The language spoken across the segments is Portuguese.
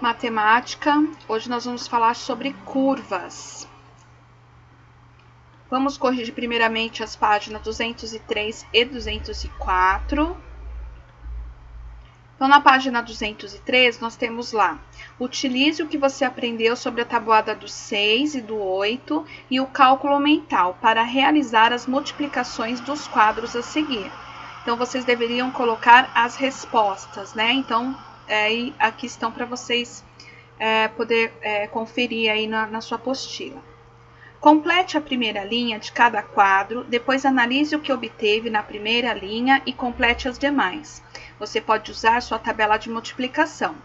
Matemática. Hoje nós vamos falar sobre curvas. Vamos corrigir primeiramente as páginas 203 e 204. Então, na página 203, nós temos lá: utilize o que você aprendeu sobre a tabuada do 6 e do 8 e o cálculo mental para realizar as multiplicações dos quadros a seguir. Então, vocês deveriam colocar as respostas, né? Então, aqui estão para vocês poder conferir aí na sua apostila. Complete a primeira linha de cada quadro, depois analise o que obteve na primeira linha e complete as demais. Você pode usar sua tabela de multiplicação.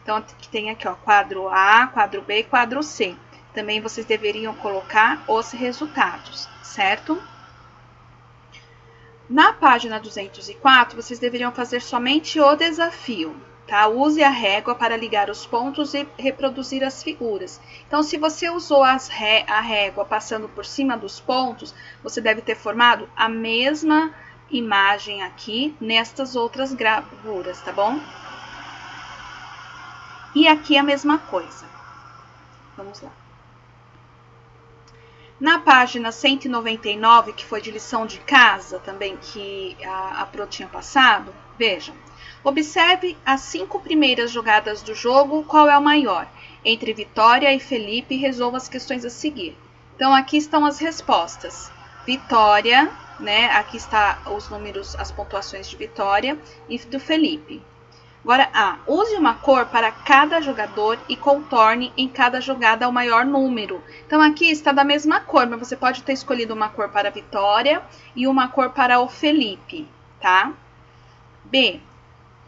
Então, tem aqui, ó, quadro A, quadro B e quadro C. Também vocês deveriam colocar os resultados, certo? Na página 204, vocês deveriam fazer somente o desafio, tá? Use a régua para ligar os pontos e reproduzir as figuras. Então, se você usou a régua passando por cima dos pontos, você deve ter formado a mesma imagem aqui nestas outras gravuras, tá bom? E aqui a mesma coisa. Vamos lá. Na página 199, que foi de lição de casa também, que a Pro tinha passado, vejam. Observe as 5 primeiras jogadas do jogo, qual é o maior. Entre Vitória e Felipe, resolva as questões a seguir. Então, aqui estão as respostas. Vitória, né? Aqui está os números, as pontuações de Vitória e do Felipe. Agora, use uma cor para cada jogador e contorne em cada jogada o maior número. Então, aqui está da mesma cor, mas você pode ter escolhido uma cor para a Vitória e uma cor para o Felipe, tá? B.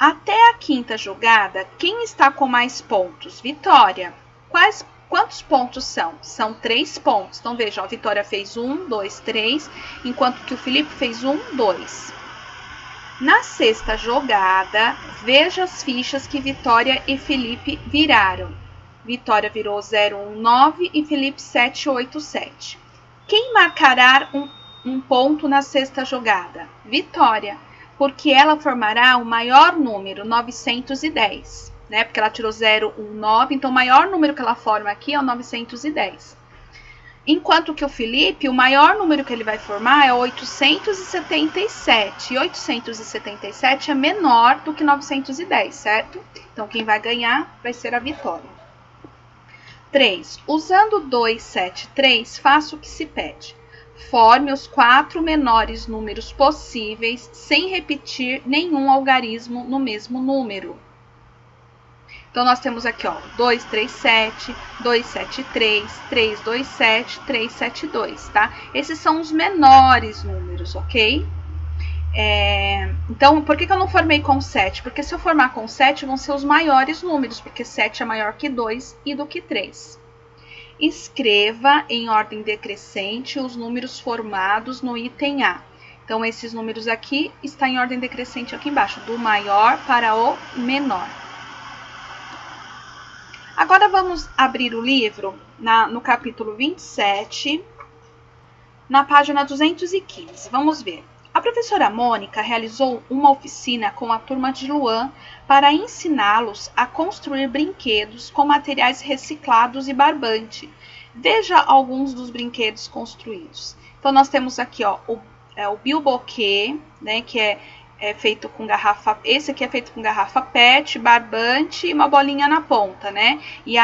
Até a quinta jogada, quem está com mais pontos? Vitória. Quantos pontos são? São 3 pontos. Então, vejam, a Vitória fez 1, 2, 3, enquanto que o Felipe fez 1, 2. Na sexta jogada, veja as fichas que Vitória e Felipe viraram. Vitória virou 0, 1, 9 e Felipe 7, 8, 7. Quem marcará um ponto na sexta jogada? Vitória, porque ela formará o maior número, 910, né? Porque ela tirou 0, 1, 9, então o maior número que ela forma aqui é o 910. Enquanto que o Felipe, o maior número que ele vai formar é 877. E 877 é menor do que 910, certo? Então, quem vai ganhar vai ser a Vitória. 3. Usando 273, faça o que se pede. Forme os 4 menores números possíveis sem repetir nenhum algarismo no mesmo número. Então, nós temos aqui, ó, 237, 273, 327, 372, tá? Esses são os menores números, ok? Então, por que eu não formei com 7? Porque se eu formar com 7, vão ser os maiores números, porque 7 é maior que 2 e do que 3. Escreva em ordem decrescente os números formados no item A. Então, esses números aqui estão em ordem decrescente aqui embaixo, do maior para o menor. Agora, vamos abrir o livro no capítulo 27, na página 215. Vamos ver. A professora Mônica realizou uma oficina com a turma de Luan para ensiná-los a construir brinquedos com materiais reciclados e barbante. Veja alguns dos brinquedos construídos. Então, nós temos aqui, ó, o bilboquê, né, que é feito com garrafa, esse aqui é feito com garrafa PET, barbante e uma bolinha na ponta, né? E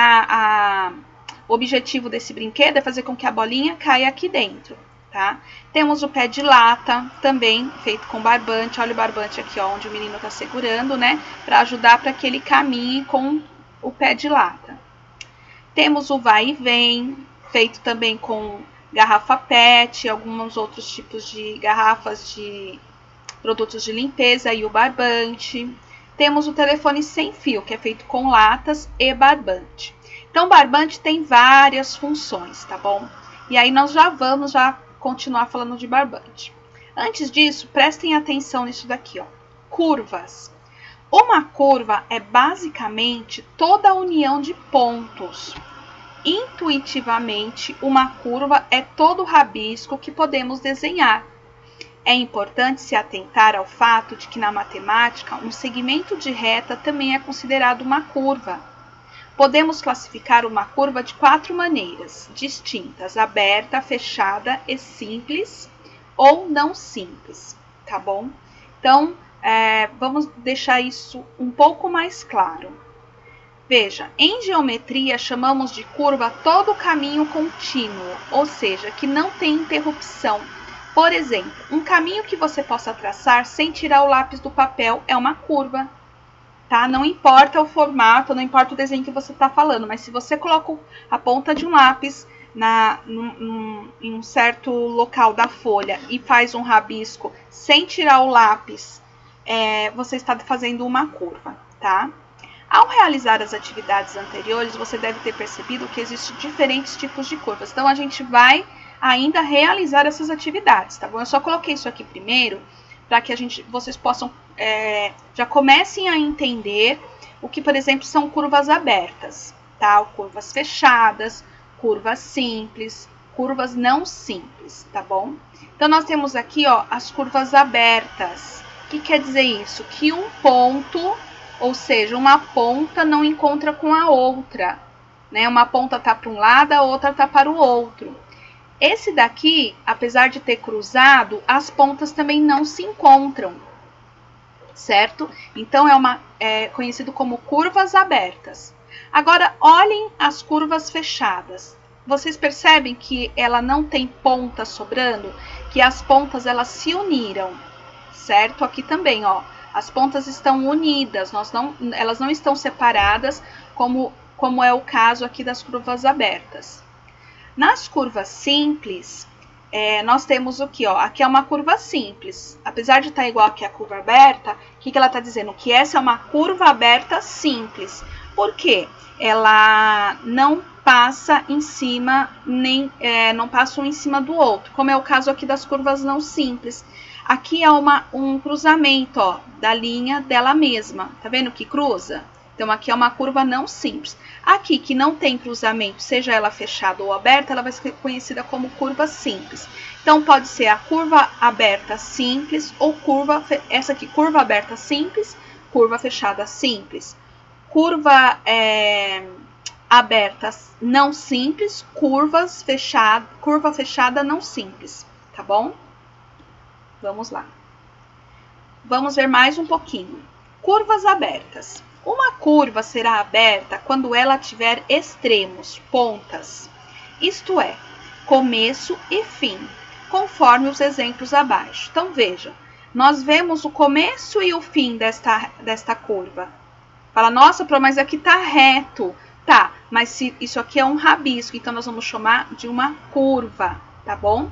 o objetivo desse brinquedo é fazer com que a bolinha caia aqui dentro, tá? Temos o pé de lata, também feito com barbante. Olha o barbante aqui, ó, onde o menino tá segurando, né? Para ajudar para que ele caminhe com o pé de lata. Temos o vai e vem, feito também com garrafa PET, alguns outros tipos de garrafas de produtos de limpeza e o barbante. Temos o telefone sem fio, que é feito com latas e barbante. Então, o barbante tem várias funções, tá bom? E aí, nós já vamos continuar falando de barbante. Antes disso, prestem atenção nisso daqui, ó. Curvas. Uma curva é basicamente toda a união de pontos. Intuitivamente, uma curva é todo o rabisco que podemos desenhar. É importante se atentar ao fato de que na matemática um segmento de reta também é considerado uma curva. Podemos classificar uma curva de 4 maneiras distintas: aberta, fechada e simples ou não simples, tá bom? Então, vamos deixar isso um pouco mais claro. Veja, em geometria chamamos de curva todo o caminho contínuo, ou seja, que não tem interrupção. Por exemplo, um caminho que você possa traçar sem tirar o lápis do papel é uma curva. Tá? Não importa o formato, não importa o desenho que você está falando, mas se você coloca a ponta de um lápis em um certo local da folha e faz um rabisco sem tirar o lápis, você está fazendo uma curva, tá? Ao realizar as atividades anteriores, você deve ter percebido que existem diferentes tipos de curvas. Então, a gente vai ainda realizar essas atividades, tá bom? Eu só coloquei isso aqui primeiro para que vocês possam já comecem a entender o que, por exemplo, são curvas abertas, tá? Curvas fechadas, curvas simples, curvas não simples, tá bom? Então, nós temos aqui, ó, as curvas abertas. O que quer dizer isso? Que um ponto, ou seja, uma ponta não encontra com a outra, né? Uma ponta tá para um lado, a outra tá para o outro. Esse daqui, apesar de ter cruzado, as pontas também não se encontram, certo? Então, é conhecido como curvas abertas. Agora, olhem as curvas fechadas. Vocês percebem que ela não tem ponta sobrando? Que as pontas, elas se uniram, certo? Aqui também, ó, as pontas estão unidas, elas não estão separadas, como é o caso aqui das curvas abertas. Nas curvas simples, nós temos o que? Ó, aqui é uma curva simples. Apesar de estar igual aqui a curva aberta, o que ela está dizendo? Que essa é uma curva aberta simples. Por quê? Ela não passa em cima, não passa um em cima do outro, como é o caso aqui das curvas não simples. Aqui é um cruzamento, ó, da linha dela mesma. Tá vendo que cruza? Então, aqui é uma curva não simples. Aqui, que não tem cruzamento, seja ela fechada ou aberta, ela vai ser conhecida como curva simples. Então, pode ser a curva aberta simples ou essa aqui, curva aberta simples, curva fechada simples. Curva aberta não simples, curva fechada não simples, tá bom? Vamos lá. Vamos ver mais um pouquinho. Curvas abertas. Uma curva será aberta quando ela tiver extremos, pontas, isto é, começo e fim, conforme os exemplos abaixo. Então, veja, nós vemos o começo e o fim desta curva. Fala, nossa, mas aqui tá reto. Tá, mas se isso aqui é um rabisco, então nós vamos chamar de uma curva, tá bom?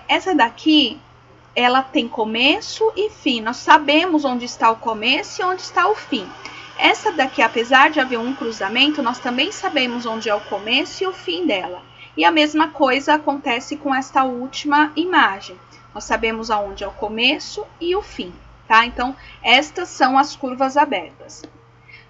Essa daqui, ela tem começo e fim. Nós sabemos onde está o começo e onde está o fim. Essa daqui, apesar de haver um cruzamento, nós também sabemos onde é o começo e o fim dela. E a mesma coisa acontece com esta última imagem. Nós sabemos aonde é o começo e o fim, tá? Então, estas são as curvas abertas.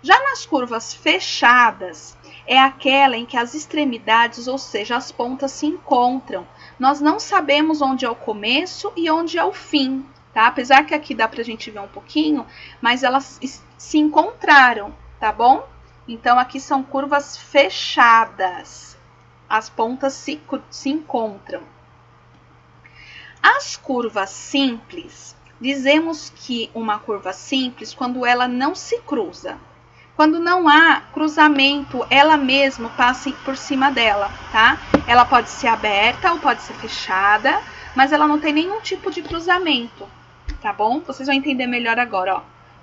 Já nas curvas fechadas, é aquela em que as extremidades, ou seja, as pontas se encontram. Nós não sabemos onde é o começo e onde é o fim, tá? Apesar que aqui dá pra gente ver um pouquinho, mas elas se encontraram, tá bom? Então, aqui são curvas fechadas. As pontas se encontram. As curvas simples, dizemos que uma curva simples quando ela não se cruza. Quando não há cruzamento, ela mesma passa por cima dela, tá? Ela pode ser aberta ou pode ser fechada, mas ela não tem nenhum tipo de cruzamento, tá bom? Vocês vão entender melhor agora, ó.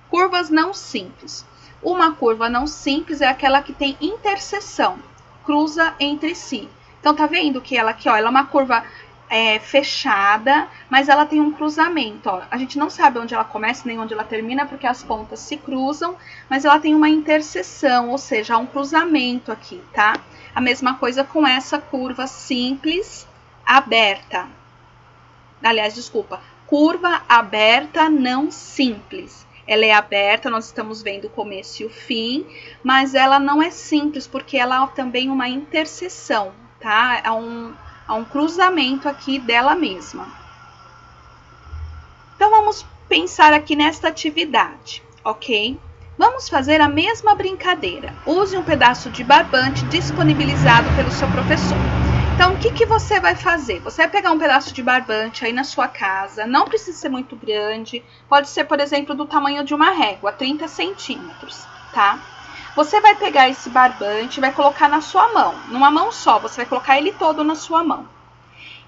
Curvas não simples. Uma curva não simples é aquela que tem interseção, cruza entre si. Então, tá vendo que ela aqui, ó, ela é uma curva fechada, mas ela tem um cruzamento, ó. A gente não sabe onde ela começa nem onde ela termina, porque as pontas se cruzam, mas ela tem uma interseção, ou seja, há um cruzamento aqui, tá? A mesma coisa com essa curva simples aberta. Aliás, desculpa, curva aberta não simples. Ela é aberta, nós estamos vendo o começo e o fim, mas ela não é simples, porque ela tem também uma interseção, tá? Há um cruzamento aqui dela mesma. Então, vamos pensar aqui nesta atividade, ok? Vamos fazer a mesma brincadeira. Use um pedaço de barbante disponibilizado pelo seu professor. Então, o que você vai fazer? Você vai pegar um pedaço de barbante aí na sua casa, não precisa ser muito grande, pode ser, por exemplo, do tamanho de uma régua, 30 centímetros, tá? Você vai pegar esse barbante e vai colocar na sua mão, numa mão só, você vai colocar ele todo na sua mão.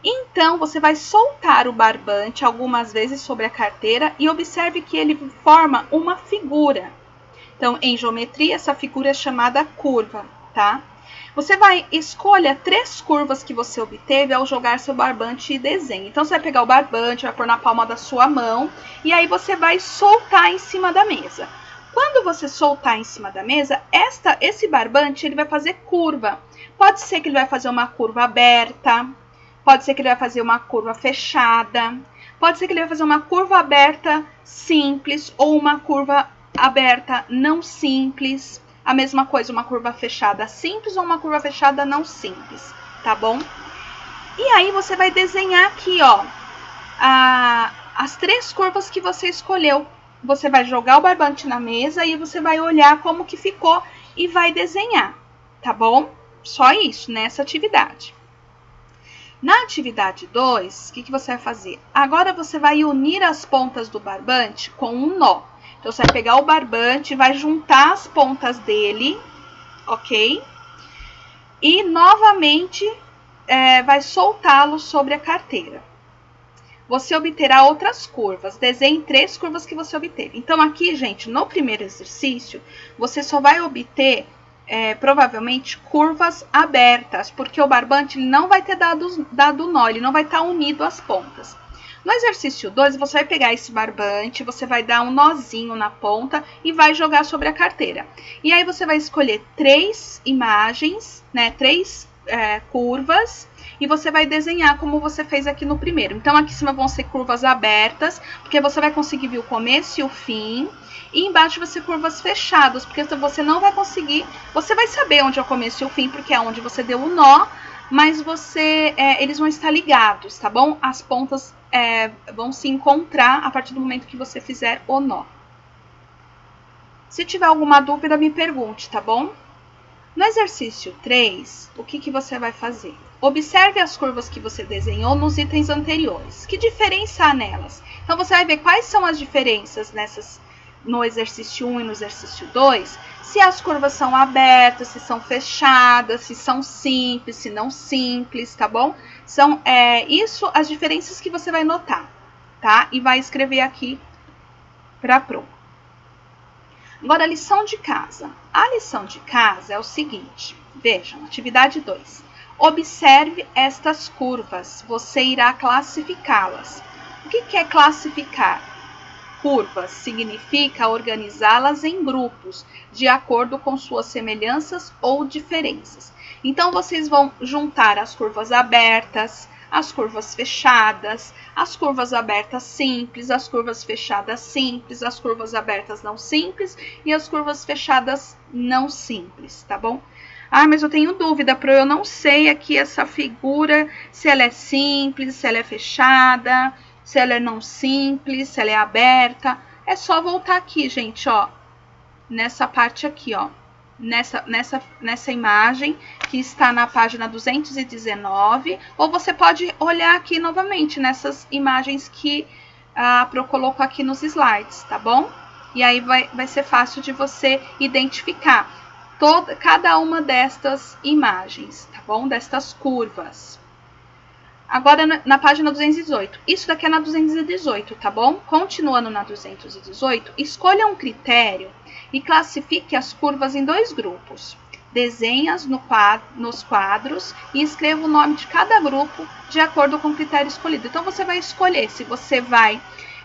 Então, você vai soltar o barbante algumas vezes sobre a carteira e observe que ele forma uma figura. Então, em geometria, essa figura é chamada curva, tá? Você vai escolher 3 curvas que você obteve ao jogar seu barbante e desenhe. Então, você vai pegar o barbante, vai pôr na palma da sua mão e aí você vai soltar em cima da mesa. Quando você soltar em cima da mesa, esse barbante ele vai fazer curva. Pode ser que ele vai fazer uma curva aberta, pode ser que ele vai fazer uma curva fechada, pode ser que ele vai fazer uma curva aberta simples ou uma curva aberta não simples. A mesma coisa, uma curva fechada simples ou uma curva fechada não simples, tá bom? E aí você vai desenhar aqui, ó, as 3 curvas que você escolheu. Você vai jogar o barbante na mesa e você vai olhar como que ficou e vai desenhar, tá bom? Só isso nessa atividade. Na atividade 2, o que você vai fazer? Agora você vai unir as pontas do barbante com um nó. Então, você vai pegar o barbante, vai juntar as pontas dele, ok? E, novamente, vai soltá-lo sobre a carteira. Você obterá outras curvas. Desenhe 3 curvas que você obteve. Então, aqui, gente, no primeiro exercício, você só vai obter, provavelmente, curvas abertas, porque o barbante ele não vai ter dado nó, ele não vai estar unido às pontas. No exercício 2, você vai pegar esse barbante, você vai dar um nozinho na ponta e vai jogar sobre a carteira. E aí você vai escolher 3 imagens, né, 3 curvas, e você vai desenhar como você fez aqui no primeiro. Então, aqui em cima vão ser curvas abertas, porque você vai conseguir ver o começo e o fim. E embaixo vai ser curvas fechadas, porque você não vai conseguir... Você vai saber onde é o começo e o fim, porque é onde você deu o nó, mas eles vão estar ligados, tá bom? As pontas vão se encontrar a partir do momento que você fizer o nó. Se tiver alguma dúvida, me pergunte, tá bom? No exercício 3, o que você vai fazer? Observe as curvas que você desenhou nos itens anteriores. Que diferença há nelas? Então, você vai ver quais são as diferenças no exercício 1 e no exercício 2, se as curvas são abertas, se são fechadas, se são simples, se não simples, tá bom? São isso as diferenças que você vai notar, tá? E vai escrever aqui para a prova. Agora, a lição de casa. A lição de casa é o seguinte, vejam, atividade 2. Observe estas curvas, você irá classificá-las. O que é classificar? Curvas significa organizá-las em grupos, de acordo com suas semelhanças ou diferenças. Então, vocês vão juntar as curvas abertas, as curvas fechadas, as curvas abertas simples, as curvas fechadas simples, as curvas abertas não simples e as curvas fechadas não simples, tá bom? Ah, mas eu tenho dúvida, eu não sei aqui essa figura, se ela é simples, se ela é fechada, se ela é não simples, se ela é aberta. É só voltar aqui, gente, ó, nessa parte aqui, ó, nessa imagem que está na página 219, ou você pode olhar aqui novamente nessas imagens que a Pro colocou aqui nos slides, tá bom? E aí vai ser fácil de você identificar cada uma destas imagens, tá bom? Destas curvas. Agora, na página 218. Isso daqui é na 218, tá bom? Continuando na 218, escolha um critério e classifique as curvas em 2 grupos. Desenhe-as nos quadros e escreva o nome de cada grupo de acordo com o critério escolhido. Então, você vai escolher se você vai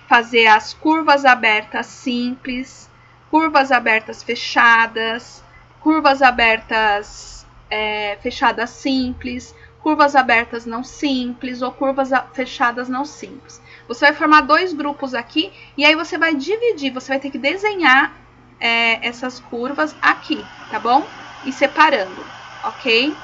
fazer as curvas abertas simples, curvas abertas fechadas, curvas abertas fechadas simples, curvas abertas não simples ou curvas fechadas não simples. Você vai formar 2 grupos aqui e aí você vai dividir, você vai ter que desenhar essas curvas aqui, tá bom? E separando, ok?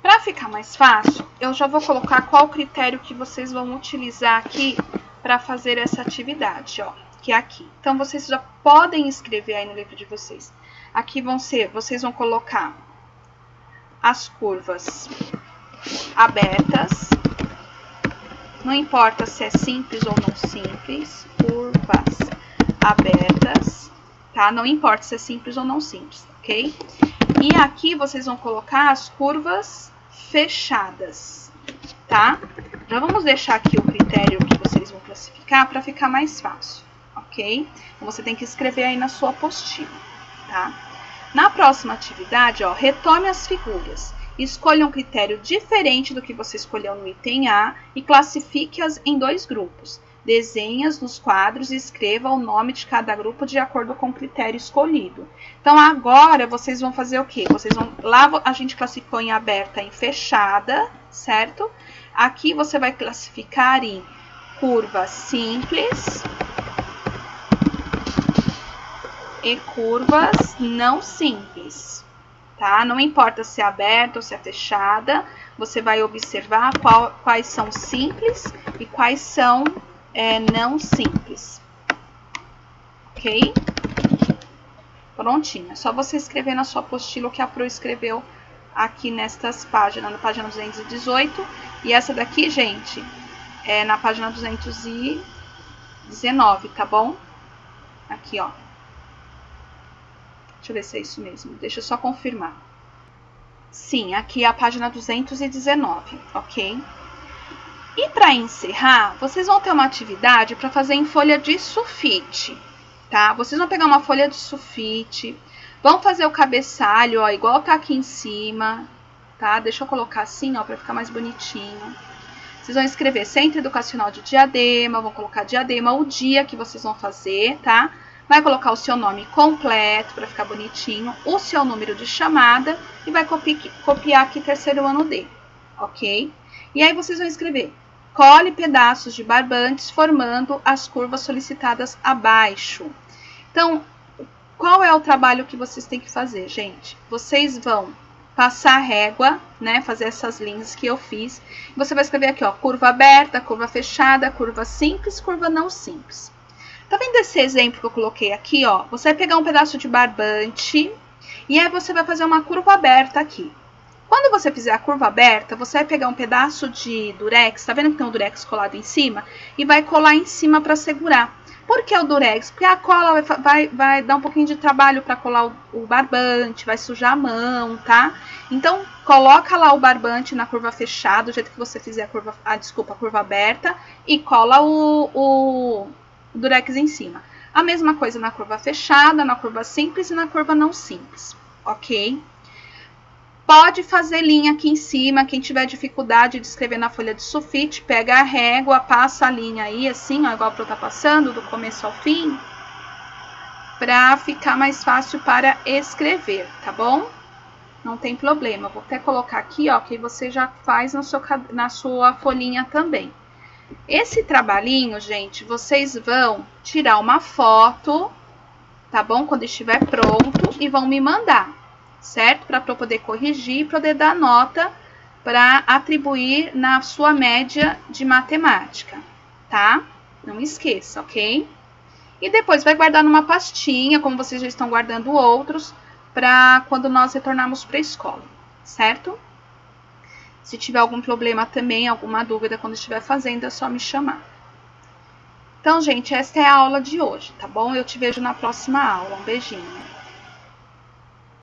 Para ficar mais fácil, eu já vou colocar qual critério que vocês vão utilizar aqui para fazer essa atividade, ó, que é aqui. Então, vocês já podem escrever aí no livro de vocês. Aqui vocês vão colocar as curvas abertas, não importa se é simples ou não simples, curvas abertas, tá? Não importa se é simples ou não simples, ok? E aqui vocês vão colocar as curvas fechadas, tá? Já vamos deixar aqui o critério que vocês vão classificar para ficar mais fácil, ok? Então, você tem que escrever aí na sua apostila, tá? Na próxima atividade, ó, retome as figuras. Escolha um critério diferente do que você escolheu no item A e classifique-as em 2 grupos. Desenhe-as nos quadros e escreva o nome de cada grupo de acordo com o critério escolhido. Então, agora, vocês vão fazer o quê? Lá a gente classificou em aberta e em fechada, certo? Aqui você vai classificar em curva simples e curvas não simples. Tá? Não importa se é aberta ou se é fechada, você vai observar quais são simples e quais são não simples. Ok? Prontinho. É só você escrever na sua apostila o que a Pro escreveu aqui nestas páginas, na página 218. E essa daqui, gente, é na página 219, tá bom? Aqui, ó. Deixa eu ver se é isso mesmo. Deixa eu só confirmar. Sim, aqui é a página 219, ok? E para encerrar, vocês vão ter uma atividade para fazer em folha de sulfite, tá? Vocês vão pegar uma folha de sulfite, vão fazer o cabeçalho, ó, igual tá aqui em cima, tá? Deixa eu colocar assim, ó, para ficar mais bonitinho. Vocês vão escrever Centro Educacional de Diadema, vão colocar Diadema, o dia que vocês vão fazer, tá? Vai colocar o seu nome completo para ficar bonitinho, o seu número de chamada e vai copiar aqui 3º ano D, ok? E aí vocês vão escrever, cole pedaços de barbantes formando as curvas solicitadas abaixo. Então, qual é o trabalho que vocês têm que fazer, gente? Vocês vão passar a régua, né, fazer essas linhas que eu fiz. Você vai escrever aqui, ó, curva aberta, curva fechada, curva simples, curva não simples. Tá vendo esse exemplo que eu coloquei aqui, ó? Você vai pegar um pedaço de barbante e aí você vai fazer uma curva aberta aqui. Quando você fizer a curva aberta, você vai pegar um pedaço de durex, tá vendo que tem um durex colado em cima? E vai colar em cima para segurar. Por que o durex? Porque a cola vai dar um pouquinho de trabalho para colar o barbante, vai sujar a mão, tá? Então, coloca lá o barbante na curva fechada, do jeito que você fizer a curva aberta, e cola o durex em cima. A mesma coisa na curva fechada, na curva simples e na curva não simples, ok? Pode fazer linha aqui em cima, quem tiver dificuldade de escrever na folha de sulfite, pega a régua, passa a linha aí, assim, ó, igual a Pro tá passando, do começo ao fim, pra ficar mais fácil para escrever, tá bom? Não tem problema, vou até colocar aqui, ó, que você já faz na sua folhinha também. Esse trabalhinho, gente, vocês vão tirar uma foto, tá bom? Quando estiver pronto e vão me mandar, certo? Para eu poder corrigir e poder dar nota para atribuir na sua média de matemática, tá? Não esqueça, ok? E depois vai guardar numa pastinha, como vocês já estão guardando outros, para quando nós retornarmos para a escola, certo? Se tiver algum problema também, alguma dúvida quando estiver fazendo, é só me chamar. Então, gente, esta é a aula de hoje, tá bom? Eu te vejo na próxima aula. Um beijinho.